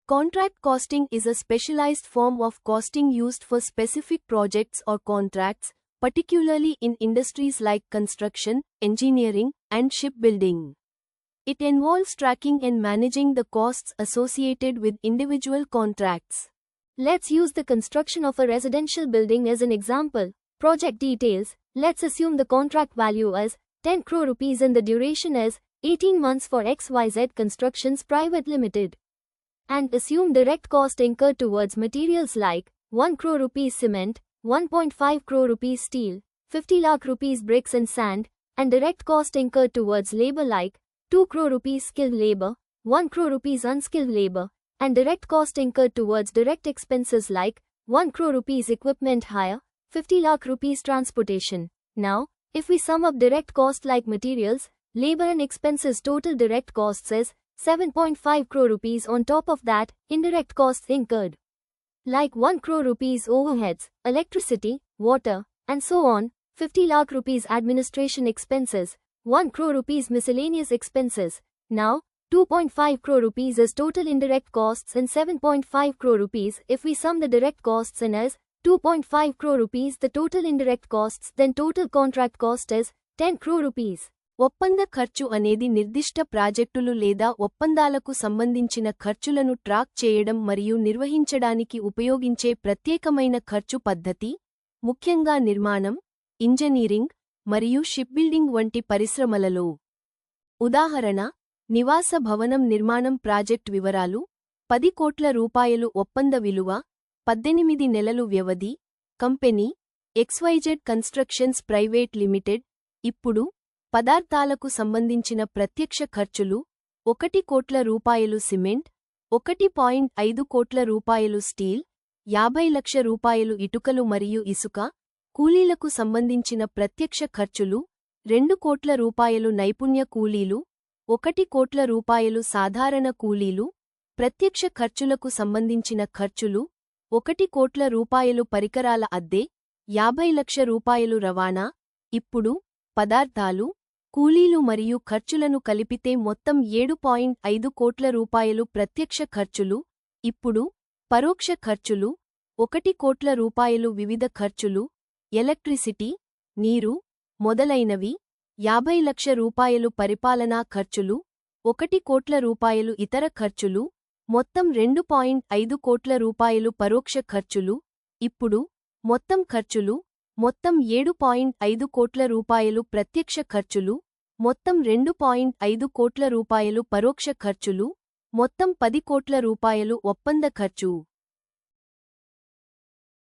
Contract costing is a specialized form of costing used for specific projects or contracts, particularly in industries like construction, engineering, and shipbuilding. It involves tracking and managing the costs associated with individual contracts. Let's use the construction of a residential building as an example. Project details. Let's assume the contract value as 10 crore rupees and the duration as 18 months for XYZ Constructions Private Limited. And assume direct cost incurred towards materials like 1 crore rupees cement, 1.5 crore rupees steel, 50 lakh rupees bricks and sand, and direct cost incurred towards labor like 2 crore rupees skilled labor, 1 crore rupees unskilled labor, and direct cost incurred towards direct expenses like 1 crore rupees equipment hire, 50 lakh rupees transportation. Now, if we sum up direct cost like materials, labor and expenses, total direct costs is 7.5 crore rupees. On top of that, indirect costs incurred like 1 crore rupees overheads, electricity, water, and so on, 50 lakh rupees administration expenses, 1 crore rupees miscellaneous expenses. Now, 2.5 crore rupees is total indirect costs and 7.5 crore rupees. If we sum the direct costs in as 2.5 crore rupees the total indirect costs, then total contract cost is 10 crore rupees. ఒప్పంద ఖర్చు అనేది నిర్దిష్ట ప్రాజెక్టులు లేదా ఒప్పందాలకు సంబంధించిన ఖర్చులను track చేయడం మరియు నిర్వహించడానికి ఉపయోగించే ప్రత్యేకమైన ఖర్చు పద్ధతి, ముఖ్యంగా నిర్మాణం, ఇంజనీరింగ్, మరియు షిప్బిల్డింగ్ వంటి పరిశ్రమలలో. ఉదాహరణ, నివాస భవనం నిర్మాణం ప్రాజెక్ట్ వివరాలు: 10 కోట్ల రూపాయలు ఒప్పంద విలువ, 18 నెలలు వ్యవధి, company XYZ constructions private limited. ఇప్పుడు పదార్థాలకు సంబంధించిన ప్రత్యక్ష ఖర్చులు: 1 కోట్ల రూపాయలు సిమెంట్, 1.5 కోట్ల రూపాయలు స్టీల్, 50 లక్ష రూపాయలు ఇటుకలు మరియు ఇసుక. కూలీలకు సంబంధించిన ప్రత్యక్ష ఖర్చులు: 2 కోట్ల రూపాయలు నైపుణ్య కూలీలు, 1 కోట్ల రూపాయలు సాధారణ కూలీలు. ప్రత్యక్ష ఖర్చులకు సంబంధించిన ఖర్చులు: 1 కోట్ల రూపాయలు పరికరాల అద్దె, 50 లక్ష రూపాయలు రవాణా. ఇప్పుడు పదార్థాలు, కూలీలు మరియు ఖర్చులను కలిపితే మొత్తం 7.5 కోట్ల రూపాయలు ప్రత్యక్ష ఖర్చులు. ఇప్పుడు పరోక్ష ఖర్చులు: 1 కోట్ల రూపాయలు వివిధ ఖర్చులు, ఎలక్ట్రిసిటీ, నీరు, మొదలైనవి. 50 లక్ష రూపాయలు పరిపాలనా ఖర్చులు, 1 కోట్ల రూపాయలు ఇతర ఖర్చులు. మొత్తం 2.5 కోట్ల రూపాయలు పరోక్ష ఖర్చులు. ఇప్పుడు మొత్తం ఖర్చులు: మొత్తం 7.5 కోట్ల రూపాయలు ప్రత్యక్ష ఖర్చులు, మొత్తం 2.5 కోట్ల రూపాయలు పరోక్ష ఖర్చులు, మొత్తం 10 కోట్ల రూపాయలు ఒప్పంద ఖర్చు.